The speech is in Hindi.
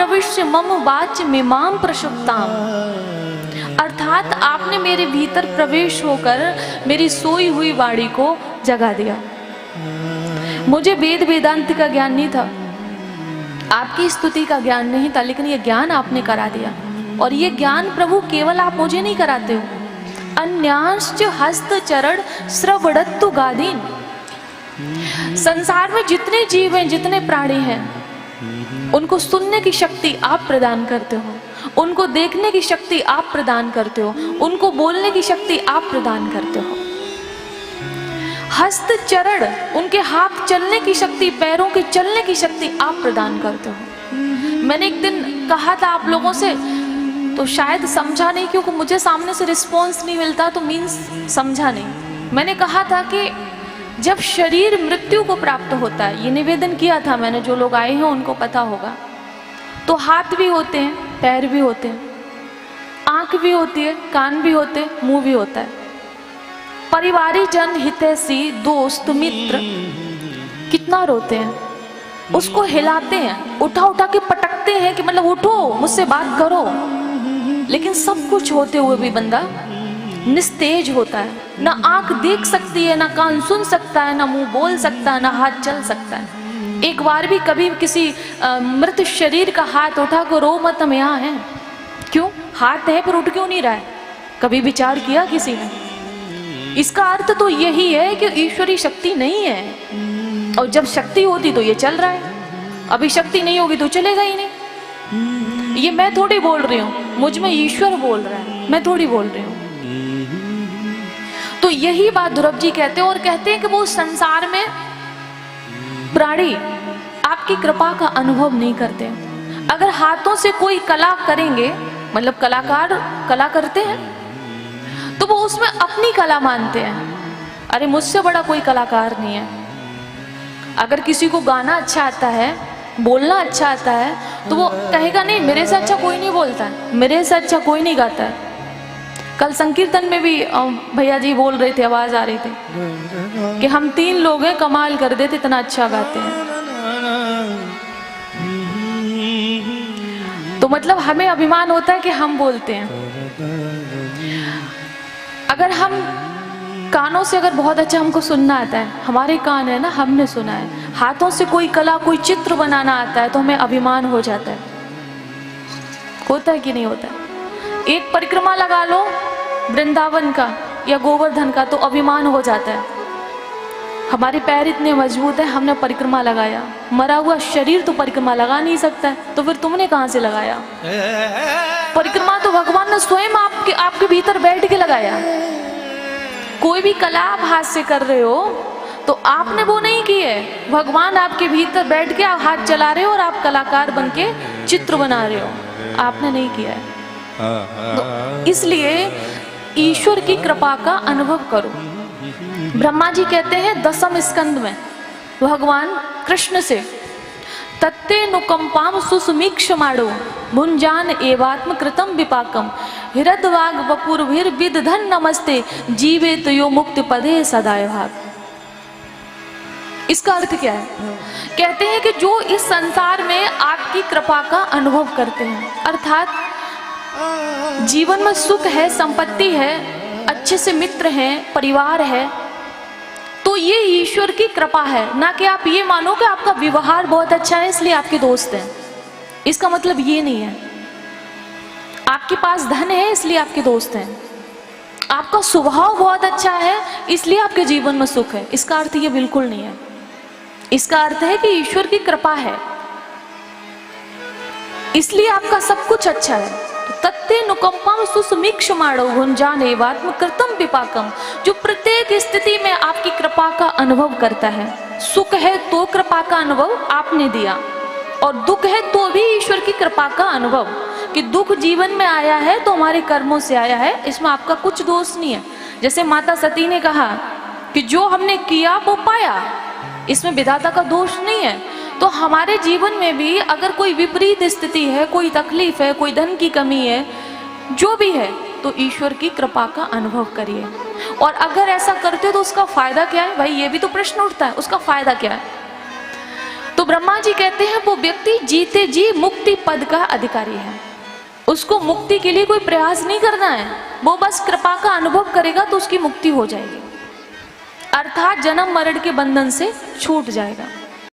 प्रविश्य मम वाच मिमां प्रसुप्ताम, अर्थात आपने मेरे भीतर प्रवेश होकर मेरी सोई हुई वाणी को जगा दिया। मुझे वेद वेदांत का ज्ञान नहीं था, आपकी स्तुति का ज्ञान नहीं था, लेकिन ये ज्ञान आपने करा दिया। और ये ज्ञान प्रभु केवल आप मुझे नहीं कराते हो, अन्यांश्च हस्त चरण श्रवणत्तु गादीन, संसार में जितने जीव हैं, जितने प्राणी हैं, उनको सुनने की शक्ति आप प्रदान करते हो, उनको देखने की शक्ति आप प्रदान करते हो, उनको बोलने की शक्ति आप प्रदान करते हो। हस्त चरण, उनके हाथ चलने की शक्ति, पैरों के चलने की शक्ति आप प्रदान करते हो। मैंने एक दिन कहा था आप लोगों से, तो शायद समझा नहीं, क्योंकि मुझे सामने से रिस्पॉन्स नहीं मिलता, तो मीन्स समझा नहीं। मैंने कहा था कि जब शरीर मृत्यु को प्राप्त होता है, ये निवेदन किया था मैंने, जो लोग आए हैं उनको पता होगा, तो हाथ भी होते हैं, पैर भी होते हैं, आंख भी होती है, कान भी होते हैं, मुंह भी होता है। परिवारीजन, हितैषी, दोस्त, मित्र कितना रोते हैं, उसको हिलाते हैं, उठा उठा के पटकते हैं कि मतलब उठो, मुझसे बात करो, लेकिन सब कुछ होते हुए भी बंदा निस्तेज होता है। ना आंख देख सकती है, ना कान सुन सकता है, ना मुंह बोल सकता है, ना हाथ चल सकता है। एक बार भी कभी किसी मृत शरीर का हाथ उठा को रो मत, हम यहाँ हैं, क्यों हाथ है पर उठ क्यों नहीं रहा है, कभी विचार किया किसी ने? इसका अर्थ तो यही है कि ईश्वरी शक्ति नहीं है, और जब शक्ति होती तो ये चल रहा है, अभी शक्ति नहीं होगी तो चलेगा ही नहीं। ये मैं थोड़ी बोल रही हूँ, मुझ में ईश्वर बोल रहा है, मैं थोड़ी बोल रही हूँ। तो यही बात ध्रुव जी कहते हैं, और कहते हैं कि वो संसार में प्राणी आपकी कृपा का अनुभव नहीं करते। अगर हाथों से कोई कला करेंगे, मतलब कलाकार कला करते हैं, तो वो उसमें अपनी कला मानते हैं, अरे मुझसे बड़ा कोई कलाकार नहीं है। अगर किसी को गाना अच्छा आता है, बोलना अच्छा आता है, तो वो कहेगा नहीं मेरे से अच्छा कोई नहीं बोलता है, मेरे से अच्छा कोई नहीं गाता है। कल संकीर्तन में भी भैया जी बोल रहे थे, आवाज आ रही थी कि हम 3 लोग हैं, कमाल कर देते, इतना अच्छा गाते हैं। तो मतलब हमें अभिमान होता है कि हम बोलते हैं। अगर हम कानों से अगर बहुत अच्छा हमको सुनना आता है, हमारे कान है ना, हमने सुना है, हाथों से कोई कला, कोई चित्र बनाना आता है, तो हमें अभिमान हो जाता है। होता है कि नहीं होता है? एक परिक्रमा लगा लो वृंदावन का या गोवर्धन का, तो अभिमान हो जाता है, हमारे पैर इतने मजबूत हैं, हमने परिक्रमा लगाया। मरा हुआ शरीर तो परिक्रमा लगा नहीं सकता है, तो फिर तुमने कहाँ से लगाया? परिक्रमा तो भगवान ने स्वयं आपके भीतर बैठ के लगाया। कोई भी कला आप हाथ से कर रहे हो तो आपने वो नहीं की है, भगवान आपके भीतर बैठ के आप हाथ चला रहे हो और आप कलाकार बन के चित्र बना रहे हो, आपने नहीं किया है। तो इसलिए ईश्वर की कृपा का अनुभव करो। ब्रह्मा जी कहते हैं 10वें स्कंद में भगवान कृष्ण से, तत्ते नुकंपाम सुसमीक्षमाणो भुंजान एवात्म कृतम विपाकम हृदवाग वपुर्भिर विदधन नमस्ते जीवे तो यो मुक्ति पदे सदाय भाग। इसका अर्थ क्या है? कहते हैं कि जो इस संसार में आपकी कृपा का अनुभव करते हैं, अर्थात जीवन में सुख है, संपत्ति है, अच्छे से मित्र हैं, परिवार है, तो ये ईश्वर की कृपा है। ना कि आप ये मानो कि आपका व्यवहार बहुत अच्छा है इसलिए आपके दोस्त हैं, इसका मतलब ये नहीं है। आपके पास धन है इसलिए आपके दोस्त हैं, आपका स्वभाव बहुत अच्छा है इसलिए आपके जीवन में सुख है, इसका अर्थ ये बिल्कुल नहीं है। इसका अर्थ है कि ईश्वर की कृपा है इसलिए आपका सब कुछ अच्छा है। तत्ते नुकंपम सुसमीक्षमाणो भुंजान एवात्म कृतम विपाकम, जो प्रत्येक स्थिति में आपकी कृपा का अनुभव करता है। सुख है तो कृपा का अनुभव आपने दिया, और दुख है तो भी ईश्वर की कृपा का अनुभव। कि दुख जीवन में आया है तो हमारे कर्मों से आया है, इसमें आपका कुछ दोष नहीं है। जैसे माता सती ने कहा कि जो हमने किया वो पाया, इसमें विधाता का दोष नहीं है। तो हमारे जीवन में भी अगर कोई विपरीत स्थिति है, कोई तकलीफ है, कोई धन की कमी है, जो भी है, तो ईश्वर की कृपा का अनुभव करिए। और अगर ऐसा करते हो तो उसका फायदा क्या है? भाई ये भी तो प्रश्न उठता है, उसका फायदा क्या है? तो ब्रह्मा जी कहते हैं वो व्यक्ति जीते जी मुक्ति पद का अधिकारी है। उसको मुक्ति के लिए कोई प्रयास नहीं करना है, वो बस कृपा का अनुभव करेगा तो उसकी मुक्ति हो जाएगी, अर्थात जन्म मरण के बंधन से छूट जाएगा।